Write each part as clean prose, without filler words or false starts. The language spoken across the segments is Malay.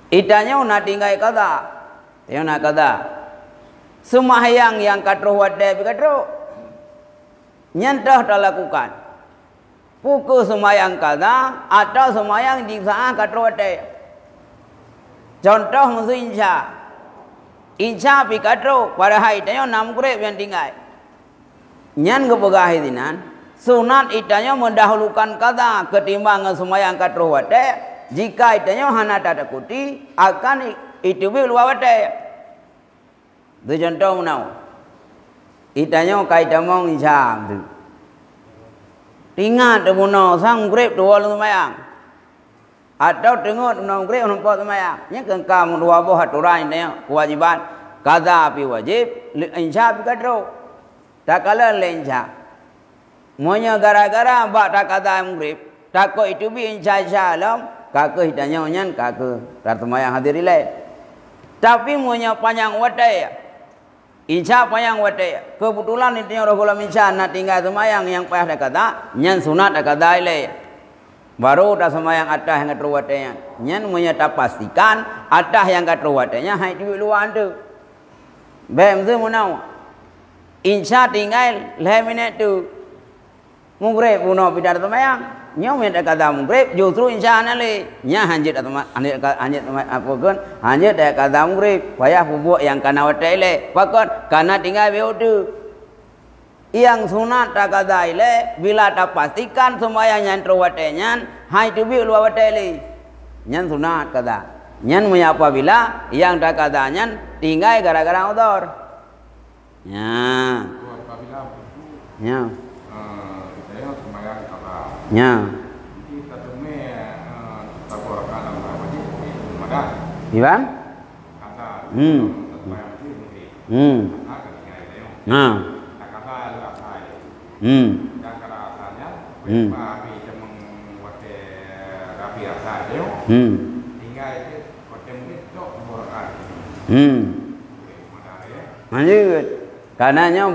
Itanya nak tinggal qada. Tengok nak qada. Sembahyang yang katro wadai katro nyentah tak lakukan. Pukul sembahyang qada atau sembahyang di saat katro wadai. Contoh musuh insya. Insya pi katro pada hari tanya 6 grep yang tinggal. Nyan kepegah dinan sunat itanya mendahulukan qada ketimbang sembahyang katro wadai. Jika itanya hana tak takuti akan itu bi luar wadai. Itu contoh menau. Itanya kaitan mong insya tu. Tinggal tu menau sang grep tu walau sembahyang. Atau tengok menau grep nampak sembahyang. Nya kengkam dua buah aturan ini kewajiban qada pi wajib, insya pi katro. Tak kala insya. Monya gara-gara bak tak qada grep, takut itu bi insya alam. Kakak hitanya onyan kakak tertemayang hadir ilai. Tapi muanya panjang wadai. Insya panjang wadai. Kebetulan itanya Rasulullah insya nak tinggal semayang yang payah dah kata. Nyan sunat dah kata ilai. Baru dah semayang atas yang katru wadainya. Nyan muanya tak pastikan atas yang katru wadainya. Hai duit luar tu. Baik tu munau. Insya tinggal 5 minit tu. Munggrep puno pidar semayang. Nyom yang kata munggrep justru insya nale nya hanjit atau hanjit apa kan hanjit dah kata munggrep payah bubuk yang kana wadai le pakon kana tinggal beodu yang sunat tak kata ile bila tak pastikan sembahyang yang terwadainya hai tu bi luar wadai le nyan sunat kata nyan muya apabila yang tak katanya tinggal gara-gara udhur nya nya nya Iban? Nah. Lanjut. Karenanya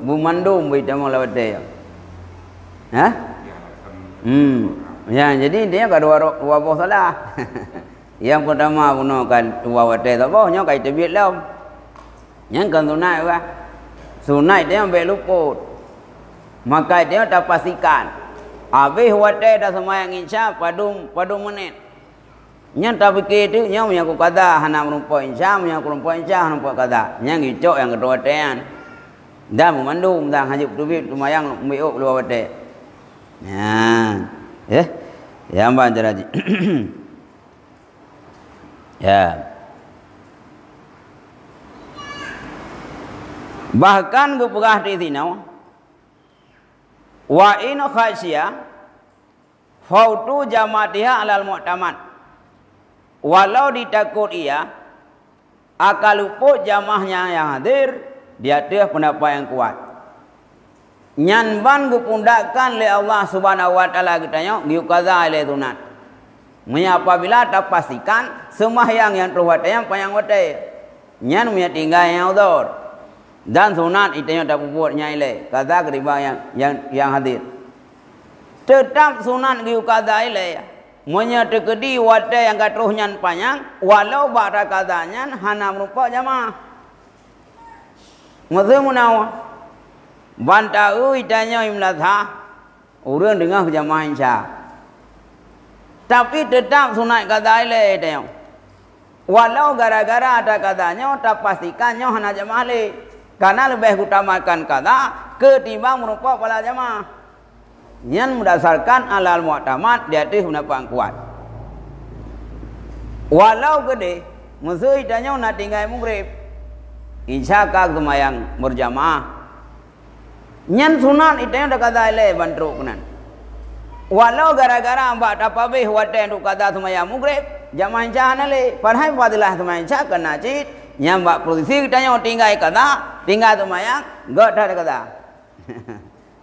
bermandum beritamu lewat dia. Hah? Ya, jadi dia kan dua buah salah. Yang pertama gunakan dua wadai tak apa, nyo kai tebit lam. Yang kan sunat apa? Sunat dia ambil luput. Maka dia tak pastikan. Habis wadai dah semayang insya padum menit. Nya tak fikir tu, nya punya aku kata hana merupa insya, punya aku merupa insya, merupa kata. Nya ngicok yang kedua wadaian. Dah memandum, dah hajib tubit semayang ambil luar wadai. Ya, ya ambang jeraji. Ya. Bahkan kepegah di sini, wa in khasya fautu jamatiha alal mu'tamad. Walau ditakut ia akan luput jamahnya yang hadir, dia ada pendapat yang kuat. Nyan ban kepundakan oleh Allah Subhanahu wa taala kitanya diukaza oleh sunat. Apabila tak pastikan sembahyang yang terwadai panjang wadai. Nyan punya tinggal yang udhur. Dan sunat itanya tak buatnya ile. Kaza ketiba yang hadir. Tetap sunat diukaza ile. Tekedi wadai yang katruhnya panjang walau ba'da kazanya hana merupa jamaah. Maksud menawa bantau itanya imlatha urang dengar jamaah insya. Tapi tetap sunat kata ile tengok. Walau gara-gara ada katanya tak pastikannya hana jamaah le. Karena lebih utamakan kata ketimbang merupa pala jamaah. Yang berdasarkan alal mu'tamad dia tu pendapat kuat. Walau gede musuh itanya nak tinggal mughrib. Insya kak semayang berjamaah. Nyan sunat itanya dah kata ile bantruk kenan. Walau gara-gara ambak tapabih wadai untuk kata semayang mughrib, jamaah insya nale. Padahal fadilah semayang insya kena cit. Nyambak posisi kitanya tinggal kata, tinggal semayang, gak ada kata.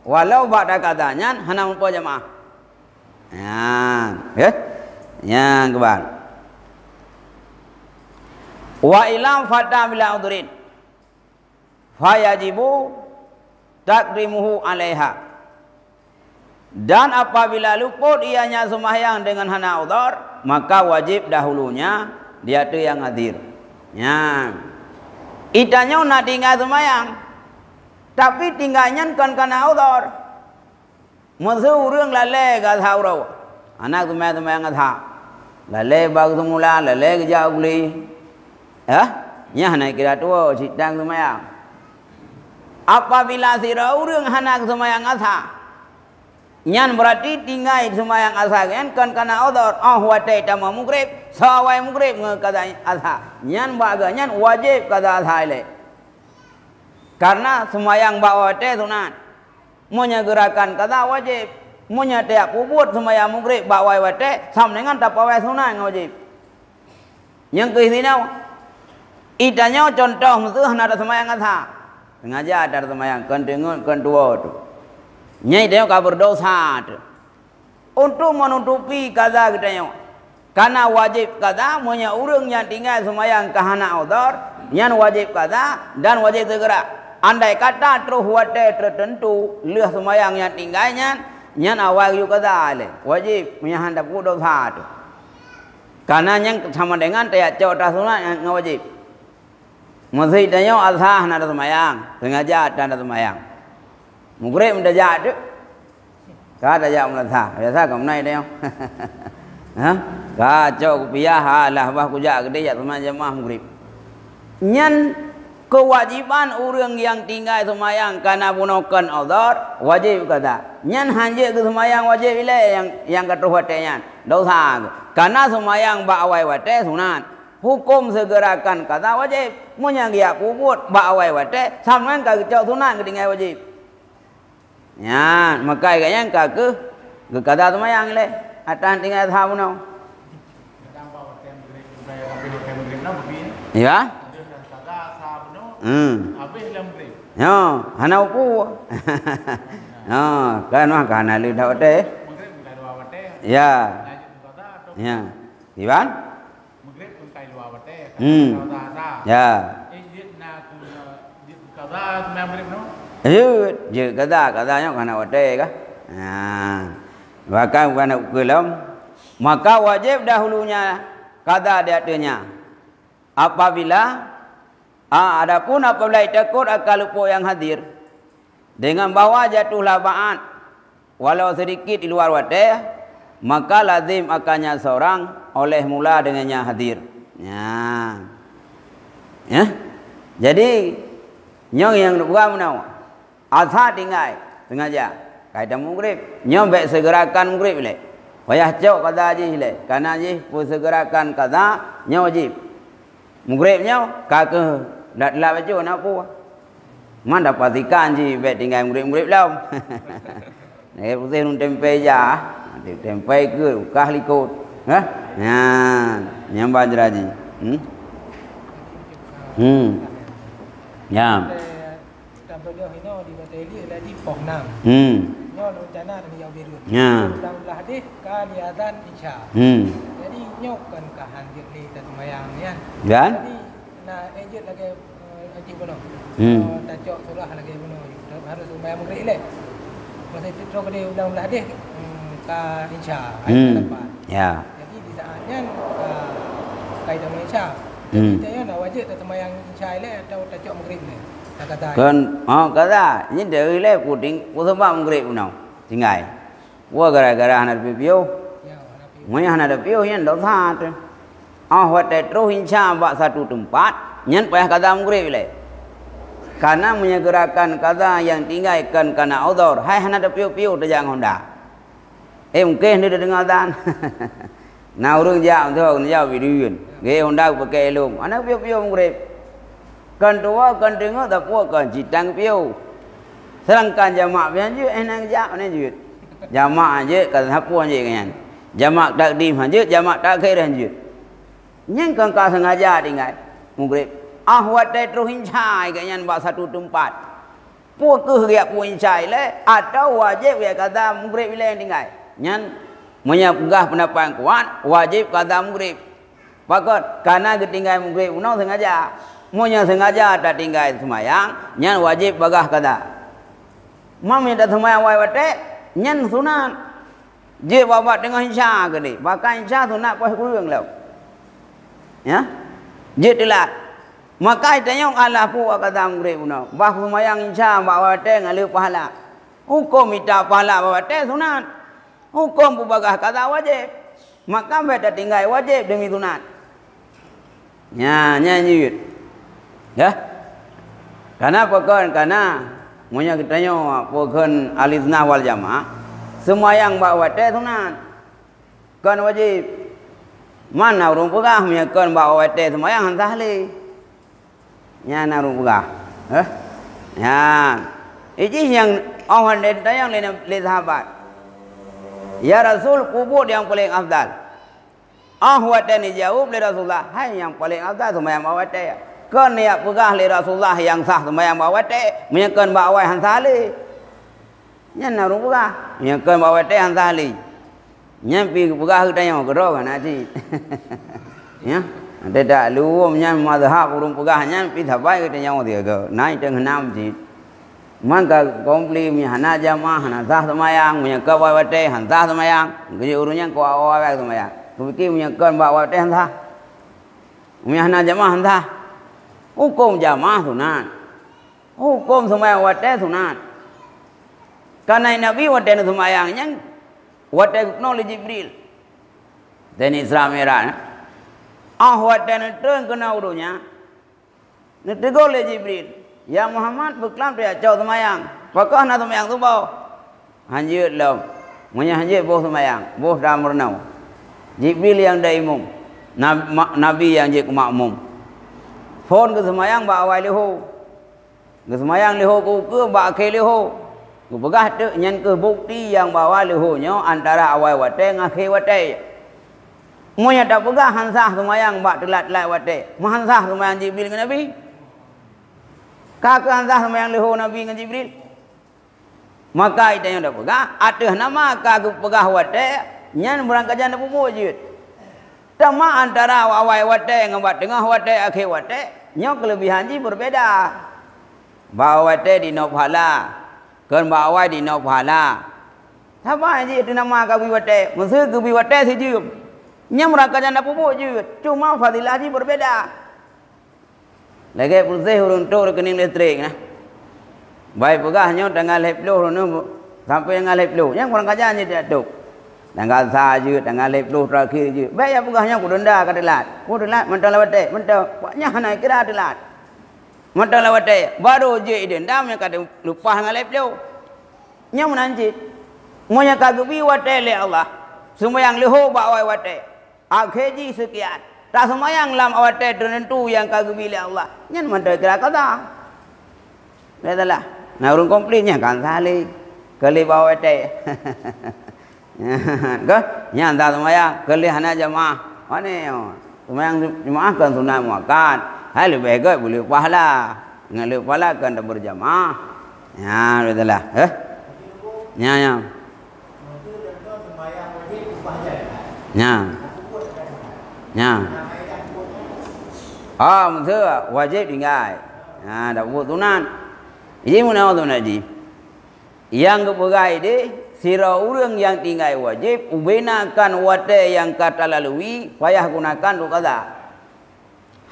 Walau pada katanya hana mampu jamaah. Ya, yang kebal. Wa ilam fata bila udrin, fayajibu takrimuhu alaiha. Dan apabila luput ianya sembahyang dengan hana udhur, maka wajib dahulunya dia tu yang hadir. Ya. Itanya nak tinggal semayang, tapi tinggalnya kan kena udhur. Maksud orang lalai gak tahu raw. Anak semayang gak tahu. Lalai bag semula, lalai kejauh beli. Ya, nak kira tu sidang semayang. Apabila si orang anak semayang gak tahu, nyan berarti tinggal semayang asal kan kena udhur. Watai tama mugrib, sawai mugrib ngekata asal. Nyan baga nyan wajib kata asal le. Karena semayang bawa watai sunat. Munya gerakan kata wajib. Munya tiap ubud semayang mugrib bawa watai sam dengan tak pawai sunat wajib. Yang ke sini idanya contoh mesti hendak semayang asal. Sengaja ada semayang kan dengar kan dua tu. Nyai dia kau berdosa tu. Untuk menutupi kaza kita yang, karena wajib kaza, punya orang yang tinggal semayang kahana udhur, yang wajib kaza dan wajib segera. Andai kata terus wadah tertentu, leh semayang yang tinggalnya, yang awal juga kaza le, wajib punya hendak berdosa tu. Karena yang sama dengan tiap cawat sunat yang wajib. Masih dia yang asah nak semayang, sengaja dan semayang. Mugrib dah jadi, kah dah jadi melata. Biasa kamu naik dia, kacau biasa lah bah kujak gede ya teman jemaah mugrib. Nyan kewajiban orang yang tinggal semayang karena bunuhkan udhur wajib kata. Nyan hanya ke semayang wajib ile yang ketuh watenya dosa. Karena semayang bawai wate sunat. Hukum segerakan kata wajib. Munya dia puput bawai wate sama dengan kacau sunat ketinggal wajib. Ya, maka yang ke kata semayang le, atan tinggal tahu no. Ya. Ya, hana upu. Kan mah kana lu dah wate. Ya. Ya. Iban? Ya. Je katanya kana wate kah? Maka kana ukelam, maka wajib dahulunya kata dia tanya. Apabila adapun apabila takut akal lupa yang hadir dengan bawa jatuh labaan walau sedikit di luar wate, maka lazim akannya seorang oleh mula dengannya hadir. Ya. Jadi nyong yang buat menau asal tinggal sengaja kaitan mugrib nyobek segerakan mugrib le wayah cok kata aji le karena aji pun segerakan kata nya wajib mugribnya kake dak la baca nak apa man dapat ikan ji bet tinggal mugrib lam ne putih nun tempe ja tempe ke kah likut nyam banjraji ya beliau ini di bateli ada di Poham. Nyo rencana dan yang biru. Dalam hadis kali adzan isya. Jadi nyo kan kahandir ni dan semayangnya. Dan? Jadi nak ejit lagi ejit bono. Tajok surah lagi bono. Harus semayang maghrib le. Masa itu terus dia dalam hadis ka isya ayat 8. Ya. Jadi di saatnya kaitan isya. Jadi dia nak wajib semayang isya le atau tajok maghrib le. Kan, kata, ini dari le puting, putus bang mugrib punau, tinggal. Wah gara-gara anak piu, muanya anak piu yang dosa tu. Wadah terus insya bak satu tempat, nyen payah kata mugrib le. Karena menyegerakan kata yang tinggal kan karena udhur, hai anak piu terjang Honda. Mungkin dia dengar dan, nah orang jauh tu, jauh biduin, gay Honda pakai elum, anak piu mugrib. Kan tua kan dengar tak puas kan citang piu. Sedangkan jamak pian je enang jak ni je. Jamak aje kan hapuan je kan. Jamak takdim aje, jamak takhir aje. Nyang kan ka sengaja tinggal mugrib. Wat dai terus hincai kan yan ba satu tempat. Puas ke dia puas hincai le atau wajib dia kata mugrib bila yang tinggal. Nyan menyapgah pendapat kuat wajib kata mugrib. Pakot karena ketinggal mugrib unau sengaja. Munya sengaja tak tinggal semayang, nyan wajib bagah kata. Mami tak semayang wai wate, nyan sunat. je bawa dengan insya ke ni maka insya tu nak kuih kurang lah ya je telat maka tanya Allah pu kata murid puno bah semayang insya bawa teh ngalir pahala hukum minta pahala bawa teh sunat hukum pubagah kata wajib maka beda tinggal wajib demi sunat nyanyi ya karena pokon karena monya kita tanya pokon alizna wal jamaah semayang bawa teh sunat kan wajib mana urung pegah monya kan bawa teh semayang hantah li nyana urung pegah ya ini yang awal yang le sahabat ya Rasul kubur yang paling afdal ahwat ni jawab le Rasulullah hai yang paling afdal semayang bawa teh kan niat pegah le Rasulullah yang sah semayang bawa teh menyekan bawa hantah li nyana urung pegah menyekan bawa teh hantah li nyampi pegah tanya kedua kan aji ya tidak luum nyam mazhab urung pegah nyampi thabai kita nyawa dia ke naik dengan enam ji maka komplit hana jamaah hana sah semayang menyekan bawa teh hantah semayang kerja urungnya kau awal semayang fikir menyekan bawa teh hantah hana jamaah hantah hukum jamaah sunat hukum semayang wate sunat karena Nabi wate semayangnya wate nol Jibril dan Isra Mi'raj wate turun kena urunya netegol Jibril ya Muhammad berkelam dia jauh semayang pakah na semayang tu bau hanjir lom munya hanjir boh semayang boh dah mernau Jibril yang dah imam Nabi yang jadi makmum phone ke semayang ba awai leho ke semayang leho ku ke ba akhir leho ku pegah tu nyan ke bukti yang bawa leho nyo antara awai wate dengan akhir wate monya tak pegah hansah semayang ba telat-telat wate mahansah semayang Jibril dengan Nabi kakak hansah semayang leho Nabi dengan Jibril maka itu yang tak pegah ateh nama kakak pegah wate nyan berangkat jana pupu je sama antara awal wate dengan tengah wate akhir wate nyok kelebihan ji berbeda bawa wate di no pahala kan bawa di no pahala apa ji itu nama kabi wate maksud kabi wate si ji nyam rangka janda pupuk ji cuma fadilah ji berbeda lagi pulseh urun tu rekening listrik nah baik pegah nyok tengah leplo sampai tengah leplo yang kurang kajian je dia tu tanggal saja tanggal 10 terakhir je baik apa gahnya ku denda ka telat mentang lawate mentang paknya naik kira telat mentang lawate baru je denda me kata lupa tanggal 10 nya menanjit monya kagubi wate le Allah sembahyang leho ba wate akhir ji sekian tak sembahyang lam wate tentu yang kagubi le Allah nya mentang kira kata betul nah urung komplitnya kan sali kali bawa wate ke nyanda semayang kelihana jamaah mana semayang jamaah kan sunat muakkad hai lebih baik boleh pahala ngalih pahala kan berjamaah ya betul lah ya betul wajib tinggal dah buat sunat ini mana sunat ji yang kepegai dia sira urang yang tinggal wajib ubenakan wate yang kata lalui payah gunakan tu kata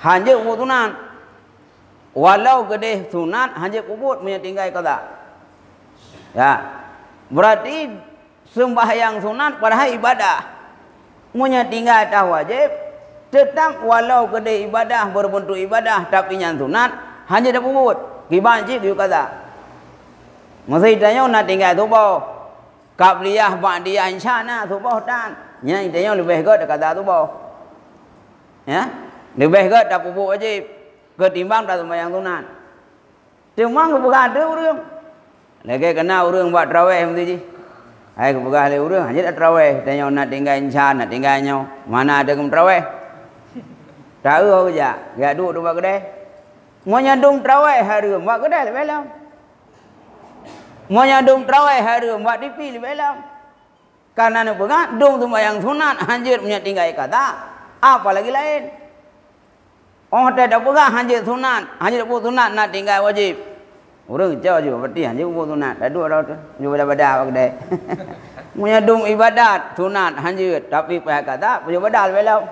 hanya sunat walau gede sunat hanya kubut punya tinggal kata ya berarti sembahyang sunat pada ibadah punya tinggal dah wajib tetap walau gede ibadah berbentuk ibadah tapi yang sunat hanya dah kubut kibanci tu kata masih tanya nak tinggal tu bau Qabliyah ba'diyah insya-Allah tu boh dan nya intinya lebih gede kata tu boh ya lebih gede dak pupuk wajib ketimbang dak sembahyang sunat cuma bukan ada urang lagi kena urang buat tarawih mesti ji ai bukan le urang hanya dak tarawih tanya nak tinggal insya nak tinggalnya mana ada ke tarawih tahu aja ya duk buat gede mau nyandung tarawih hari buat gede le belam mau nyandung terawih hari buat dipilih belam karena ni pengat dong sembahyang sunat hanjir punya tinggal kata apalagi lain tak pegah hanjir sunat hanjir buat sunat nak tinggal wajib orang jauh je berarti hanjir buat sunat dah dua dah tu juga dah pada apa kedai Menyadum ibadat sunat hanjut tapi payah kata ibadat belau.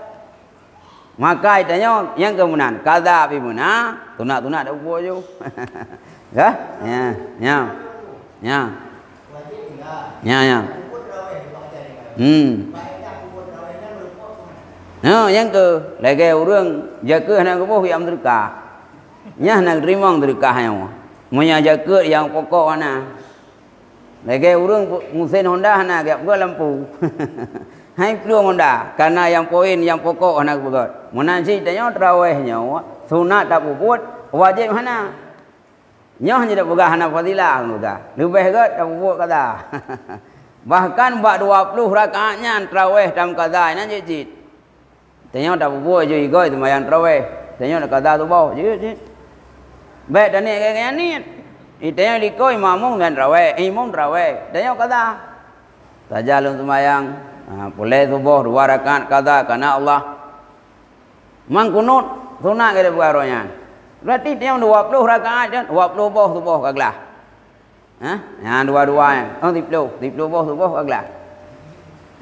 Maka itanya yang kemudian kata api muna tunat dah upo je. Ya, ya. Ya. Yang ke lagi orang jaga nak boh yang terka. Nya nak terima terka yang. Munya jaga yang pokok mana. Lagi orang musim Honda nak gap ke lampu. Hai peluang Honda karena yang poin yang pokok nak begot. Munajat tanya tarawihnya sunat tak buat wajib mana. Nyoh je dak begah hana fadilah juga. Lebih gat tak buat kata. Bahkan bak 20 rakaatnya tarawih dalam qada nan je jit. Tanya tak buat je igoi sembahyang tarawih. Tanya nak qada tu bau je. Baik dan ni kayak ni. Itanya likoi mamung dan tarawih, imam tarawih. Tanya qada. Tajalun sembahyang boleh subuh 2 rakaat qada karena Allah. Mang kunut sunat ke buaronya. Berarti dia 20 rakaat dan 20 subuh kaglah. Yang dua-dua oh 30 subuh kaglah.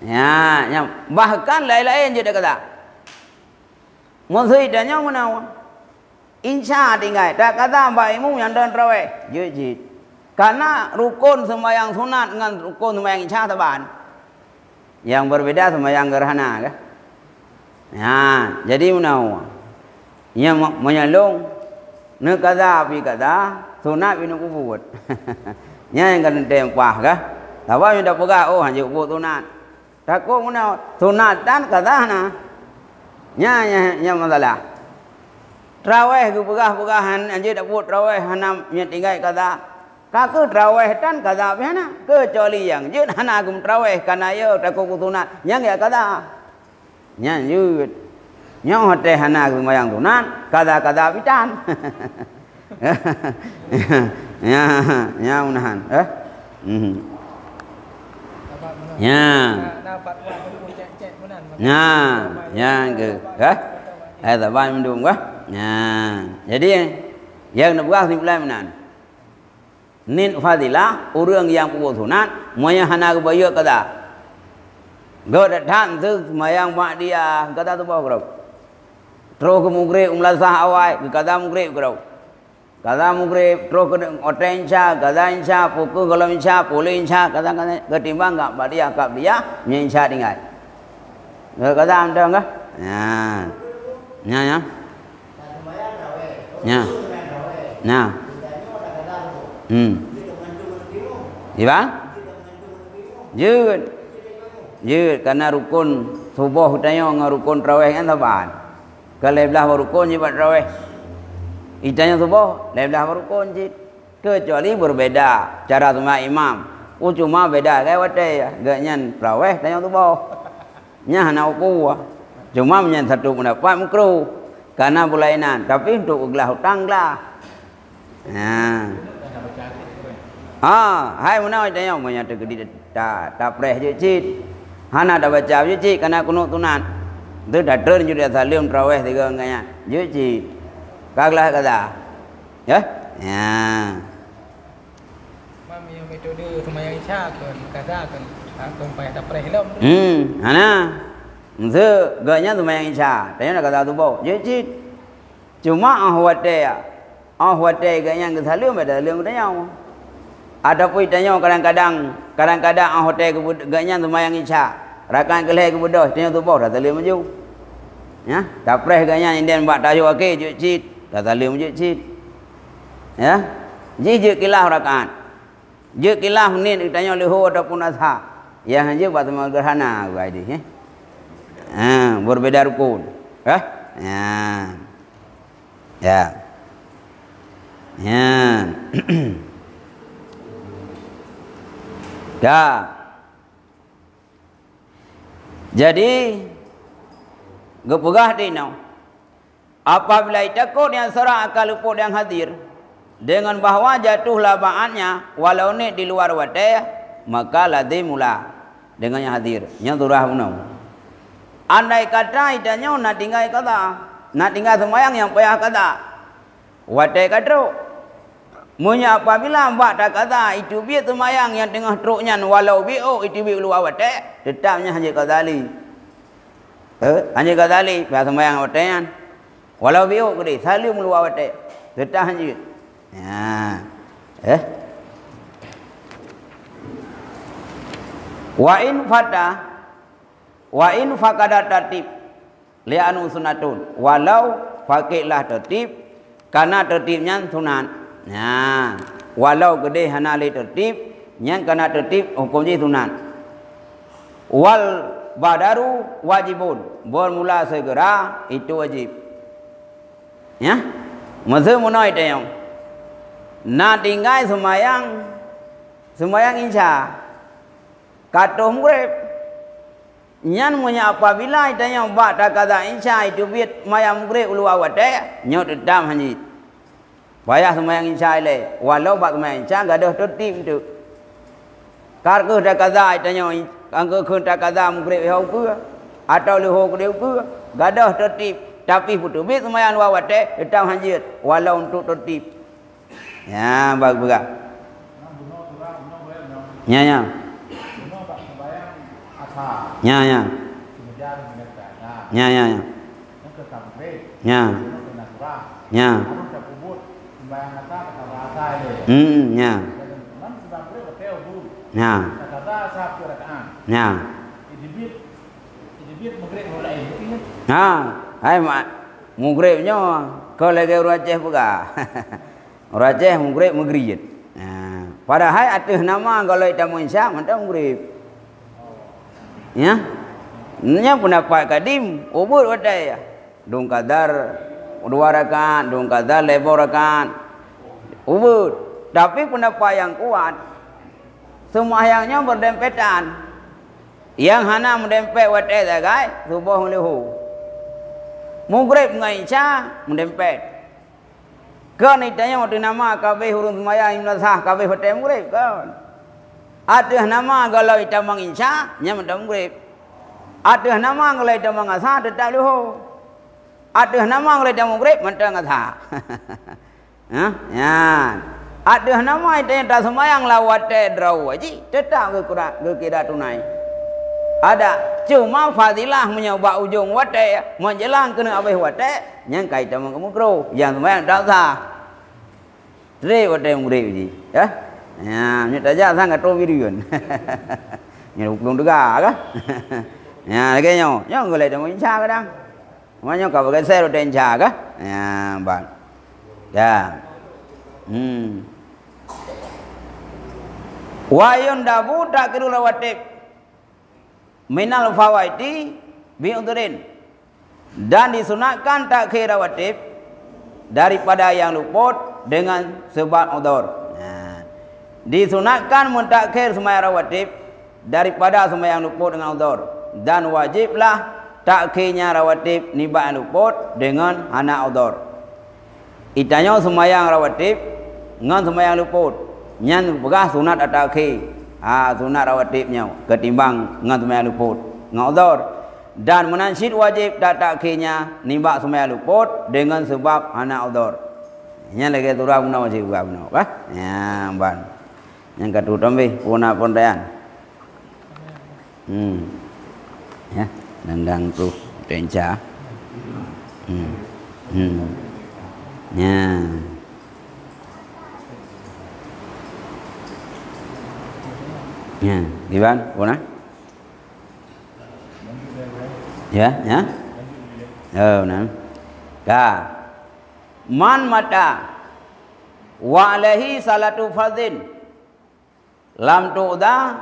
Ya, bahkan lain-lain je dia kata. Musuh idanya menawan. Insya tinggal. Tak kata mbak imam yang dan tarawih. Jujit. Karena rukun sembahyang sunat dengan rukun sembahyang insya taban. Yang berbeda sembahyang gerhana ke? Ya, jadi menawan. Yang menyalung nak kata api kata sunat bina kubut. Yang kan tempah kah? Tapi yang dah pegah oh hanya kubut sunat. Takut menawan sunat dan kata na. Nya masalah. Tarawih ku pegah-pegahan anjir dak buat tarawih hanam nya tinggal kata. Kaku tarawih dan kata apa na? Kecuali yang je hana gum tarawih kana yo takut sunat. Yang ya kata. Nya yut. Nya hote hana gum yang sunat, kata pitan. Ya unahan. Ya ke. Tak baik mendung kah? Jadi yang nak buat ni pula menan. Nin fadilah orang yang puas sunat, moya hana kebayar kata. Gak datang tu mayang mak dia kata tu bawa kerap. Terus ke mugrib umlasah awal kata mugrib kerap. Kata mugrib terus ke oten insya, kata insya, pukul kalau insya, pulih insya, kata ketimbang enggak mak dia kap dia, nya insya tinggal. Kata anda enggak? Ya. Iya? Jud karena rukun subuh tanya dengan rukun tarawih kan taban. Kalau belah rukun je buat tarawih. Itanya subuh, belah rukun je. Kecuali berbeda cara semua imam. Cuma beda kayak wate gaknyan tarawih tanya subuh. Nya hana uku. Cuma menyan satu pendapat makruh karena bulainan. Tapi untuk gelah hutang lah. Hai mana tanya punya tegedi tak preh je cit. Hana dah baca je cit karena kunut tunat. Tu dah turun juga salim tarawih tiga nganya. Je cit. Kaglah kata. Ya? Mami yang metode sembahyang isya kan kata kan payah tak preh lom. Hana. Mesti gaknya sembahyang isya. Tanya nak kata tu bau. Je cit. Cuma ahwate gaknya ke salim ada salim tanya. Ada pun tanya kadang-kadang hotel gaknya sembahyang isya. Rakan kelih ke bodoh tanya tu bau dah salim maju. Ya, tak preh gaknya Indian buat tajuk okey je cit. Dah salim je cit. Ya. Je kilah rakaat. Je kilah menit tanya leho ataupun asha. Yang je buat semua gerhana gua ini. Berbeda rukun. Ya. Jadi gepegah dino. Apabila takut yang seorang akal luput yang hadir dengan bahawa jatuhlah ba'annya walau ni di luar wadah, maka lazimula dengan yang hadir. Yang turah punau. Andai kata idanya nak tinggal kata, nak tinggal sembahyang yang payah kata. Wadah kata Munya apabila mbak tak kata itu biar semayang yang tengah teruknya walau bi'o itu biar luar watak tetapnya hanya kazali. Hanya kazali biar semayang wataknya walau bi'o kede salim luar watak tetap hanya. Ya. Wa in fakada tertib li'anu sunatun walau fakirlah tertib karena tertibnya sunat. Nah, walau gede hana le tertib, yang kena tertib hukumnya sunat. Wal badaru wajibun, bermula segera itu wajib. Ya, masa munai tayang. Na tinggal semayang insya. Kata murep, nyan munya apabila tayang bak tak kata insya itu biat mayang murep ulu awate, nyot dam hanjit. Payah semayang insya ile, walau bak semayang insya gak ada tertib tu. Karena dah kata itanya, angka tak kata mungkin hau ke, atau leho ke dia ke, gak ada tertib. Tapi putu bit semayang luar watak, hitam hanjir, walau untuk tertib. Ya, bagus. Ya. Ya. Ya. Hai mak mugribnya kalau lagi raceh buka. Raceh mugrib mugriyat. Padahal atuh nama kalau kita insya mantap mugrib. Ya. Nya pendapat kadim ubur wadai. Dung kadar 2 rakaat, dung kadar 5 rakaat. Ubur. Tapi pendapat yang kuat sembahyangnya berdempetan. Yang hana mendempet wadai sagai subuh lehu. Mugrib dengan isya mendempet. Kan itanya waktu nama kabeh huruf sembahyang imla sah kabeh wadai mugrib kan. Ada nama kalau ita menginsya nya mendem mugrib. Ada nama kalau ita mengasa tetap lehu. Ada nama kalau ita mugrib mendem ngasa. Ya. Ada nama ita yang tak sembahyang lawat draw aji tetap ke kira tunai. Ada cuma fadilah menyoba ujung wate menjelang kena abih wate yang kaitan mengemukro yang sembahyang tak sah. Tre wate mugrib ji. Ya. Ya, ni tak jah sangat tu video kan. Ni belum juga kan. Ya, lagi nyo golek dah insya kadang. Maknanya kau pakai saya udah insya kan. Ya, bang. Ya. Wa yundabu takirul rawatib minal fawaiti bi udrin. Dan disunatkan takhir rawatib daripada yang luput dengan sebab udzur. Disunatkan mentakhir sembahyang rawatib daripada sembahyang luput dengan udzur dan wajiblah takhirnya rawatib nibat luput dengan hana udzur. Itanya sembahyang rawatib dengan sembahyang luput nyan begah sunat takhir. Sunat rawatibnya ketimbang dengan sembahyang luput dengan udzur dan menansyid wajib takhirnya nibat sembahyang luput dengan sebab hana udzur. Nya lagi turah guna wajib guna kan? Ya, ban. Yang kedua tambah puna pondayan. Ya, nandang tu tenca. Ya. Ya, Iwan, puna. Ya. Oh, nah. Man mata wa alaihi salatu fardhin lam tu'da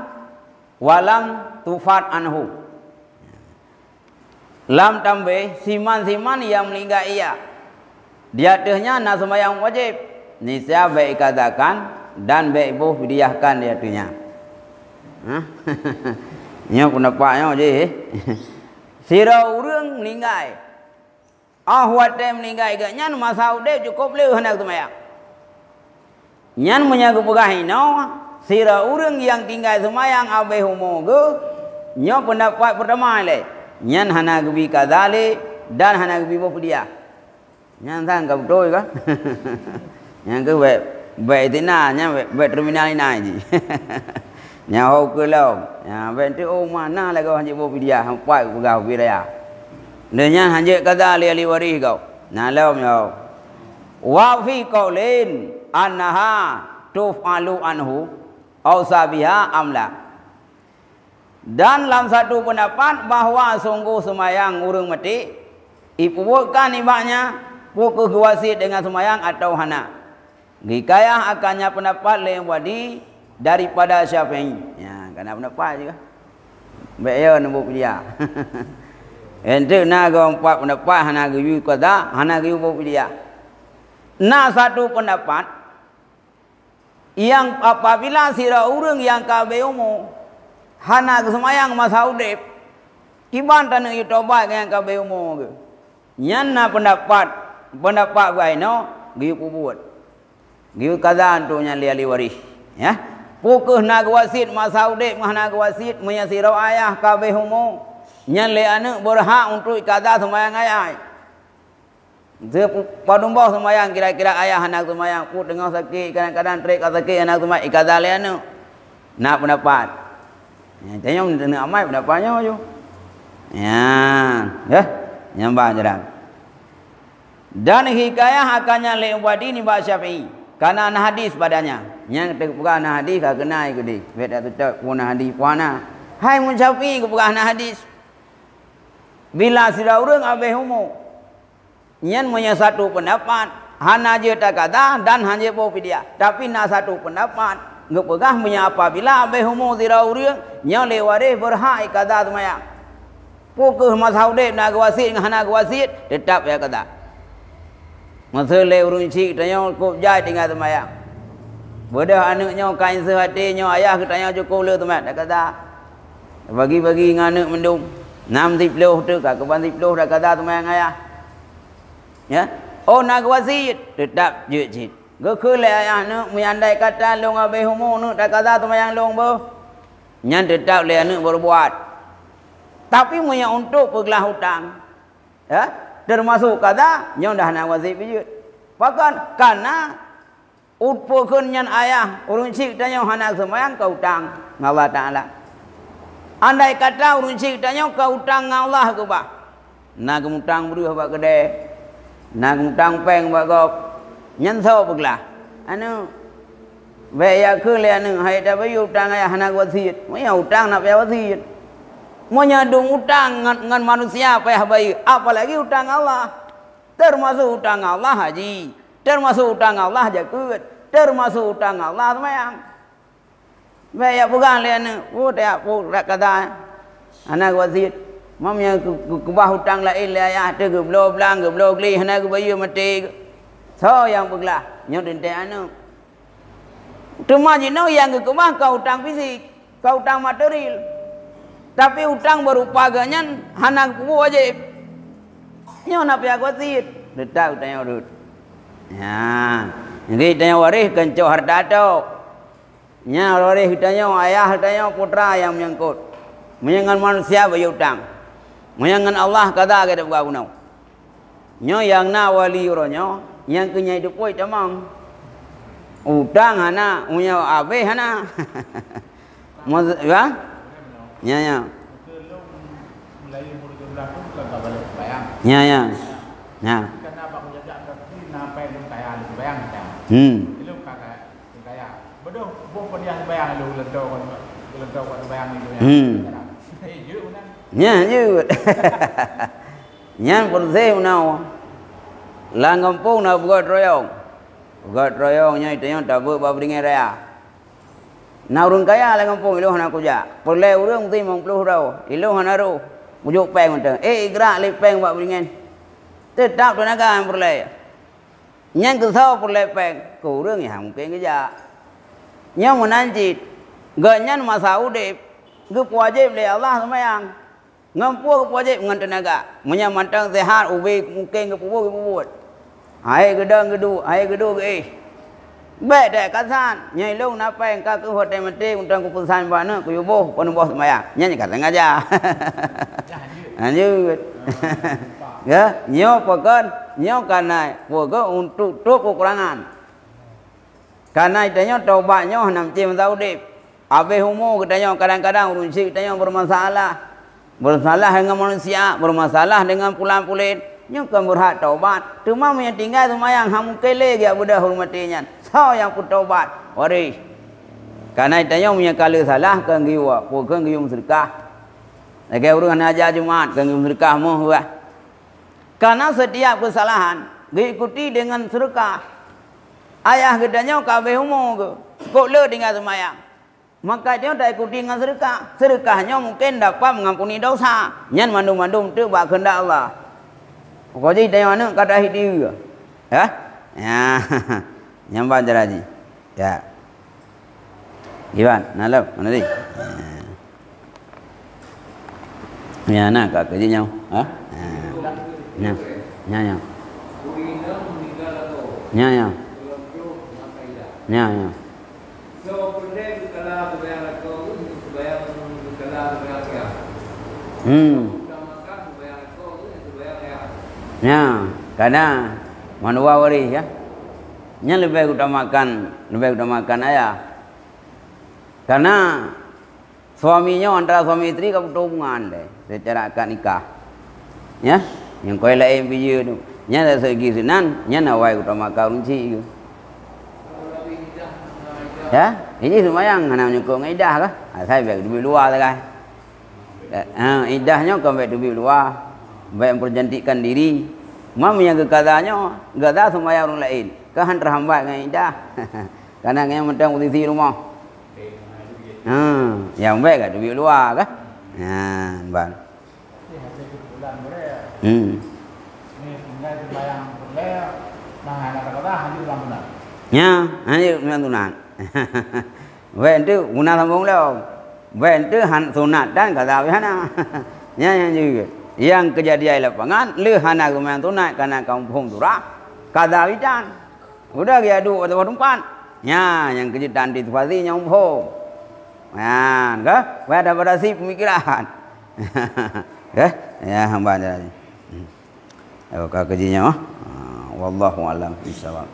walam tufat anhu. Lam tambah siman-siman yang meninggal ia. Di atasnya nak sembahyang wajib. Nisya baik katakan dan baik ibu fidyahkan di atasnya. Nya pendapatnya je. Sira urang meninggal. Ahwat meninggal ke nyan masa udah cukup leh hendak sembahyang. Nyan menyagu pegahino sira urang yang tinggal semayang abai humoga nyo pendapat pertama le nyan hana gebi kadale dan hana gebi bopedia nyan sang ka betul ka yang ke web vậy thế nào nhá vậy terminal này gì nhà hậu cứ lâu nhà vậy thì ô mà na lại có hanji bopidia ham pai của gạo về đây à nên nhá hanji kata li wari kau na lâu nhau wa fi qaulin annaha tufalu anhu au sabiha amla dan dalam satu pendapat bahwa sungguh semayang urang mati ipukan ibaknya pukul wasit dengan semayang atau hana. Gikayah akannya pendapat lain wadi daripada Syafi'i. Ya, karena pendapat juga. Baik ya nombor dia. Ente naga empat pendapat hana giyu kata hana giyu dia. Nah satu pendapat yang apabila sira urang yang kabe umum hana semayang masa udip kiban tanah itu tobat yang kabe umum ke. Nyana pendapat gai no giu kubut giu kaza antunya liali waris ya pukul nak wasit masa udip nak wasit menyasirau ayah kabeh humo nyan le anak berhak untuk kaza semayang ayah dia padumbo semayang kira-kira ayah anak semayang put dengan sakit kadang-kadang trek sakit anak semayang kaza le anak nak pendapat ya tanya nak amai pendapatnya yo ya nyambah jarang. Dan hikayah akannya lewadi ni bahasa Syafi'i karena ada hadis padanya yang bukan ada hadis kah kena ikut di beda tu tak pun hadis puana hai mun Syafi'i ke bukan ada hadis bila sira urang abeh humo nyan punya satu pendapat hana je tak kata dan hanya bopi dia tapi na satu pendapat ngepegah punya apabila abeh humo sira urang nya lewari berhak kata semaya pukul mazhab dek nak wasit dengan hana wasit tetap ya kata masa le urang cik tanya kop jai tinggal semayang bodah anaknya kain sehati nya ayah ketanya cukup le teman dak kata bagi-bagi dengan anak mendung 60 tu kak keban 10 dak kata semayang ayah ya oh nak wasit tetap je cik ke le ayah nak menyandai kata long abe humo nu dak kata semayang long bo nyan tetap le anak berbuat tapi punya untuk pegelah hutang ya termasuk kata yang dah nak wazib bijut bahkan karena utpukun nyan ayah urun cik tanya hanak semayang kau hutang Allah Ta'ala andai kata urun cik tanya kau hutang Allah ke bah nak hutang beruh bak kedai nak hutang peng bak gop nyan so pegelah anu baik ya ke le anu hai dah bayu hutang ayah hanak wazib punya hutang nak payah wazib menyadung utang dengan manusia payah baik apalagi utang Allah termasuk utang Allah haji termasuk utang Allah jakut termasuk utang Allah semayang baik bukan lian udah kata anak wasit mamnya kubah hutang lain ayah tu geblo blang geblo gli anak bayu mati so yang beglah nyo dente anu cuma jino yang kubah kau utang fisik kau utang material tapi utang berupa ganyan hanak kubu wajib nyo nak pihak wasit letak utangnya urut ya jadi tanya waris kencok harta tu nya waris tanya ayah tanya putra yang menyangkut menyangan manusia bayu utang menyangan Allah kata kita buka gunau nyo yang na wali uronyo yang kenyai depoi tamang utang hana punya abe hana ya ya ya ya ya ya kenapa aku jaga tapi sampai lu kaya lu bayang macam lu kakak kaya bodoh bukan dia bayang lu lentau kan bayang itu ya jujur kan ya jujur nyan perse unau lang kampung na buat royong nya itu yang tak berbringai raya na urang kaya lang kampung iluh na kuja perle urang ti 50 rau iluh na ro mujuk peng unta igrak le peng bak bringen tetap tenaga yang perle nyang ke sau perle peng ku urang yang peng keja nyang menanjit ganyan masa udip ge wajib le Allah semayang ngampu wajib ngan tenaga munya mantang sehat ubi mungkin ke pubut ai gedang gedu ai gedu ge baik dah kasan nyai long napa yang kau hotel mati untuk keputusan mana ku yuboh pun bos semayang nyanyi kata ngaja lanjut ya nyo pokon nyo kanai pokon untuk kekurangan Karena itanya taubatnya nam cim taudip. Habis umur katanya kadang-kadang urusi katanya bermasalah. Bermasalah dengan manusia, bermasalah dengan pulang-pulit. Nya kan berhak taubat. Cuma yang tinggal tu mayang hamu kele dia budak hormatinya. So yang pun taubat. Waris. Karena itanya punya kali salah kan giwa, bukan gium sedekah. Lagi urang ajar Jumat kan gium sedekah moh buat. Karena setiap kesalahan diikuti dengan sedekah. Ayah gedanya kabeh umur ke. Sekolah tinggal semayang. Maka dia tak ikuti dengan sedekah. Sedekahnya mungkin dapat mengampuni dosa. Nyan mandum-mandum tu buat kehendak Allah. Pokoknya dia mana kata hidup ke. Ya? Ya. Nyampak cara ni. Ya. Iwan, nalap, mana ni? Ya, nak kat kerja nhau. Ha? Ya. Ya, ya. Ya, ya. Ya, ya. Ya, karena manusia waris ya. Nya lebih utamakan ayah. Karena suaminya antara suami istri kebetulan deh secara akad nikah. Ya, yang kau lain biji tu. Nya dah segi sunan, nya nawai utamakan runci tu. Ya, ini semayang anak nyukung idah kah? Saya baik duit luar tu kan. Idahnya kau baik duit luar, baik mempercantikkan diri. Mam yang kekatanya, enggak dah semayang orang lain. Kahan terhambat dengan idah. Karena yang mentang posisi rumah. Yang baik kan duit luar kah? Bang. Ini tinggal semayang boleh, nah kata-kata hanya ulang tunang. Ya, hanya ulang tunang. Vậy tu guna sambung leo. Vậy tu han sunat dan kata wihana. Nya yang juga. Yang kejadian lapangan le hana gumen tunai karena kampung turah. Kata witan. Udah dia adu atau tempat. Nya yang kejadian di tempat yang umpung. Kan, ke? Pada si pemikiran. Ke? Ya hamba jadi. Kalau kerjanya wallahu alam bisawab.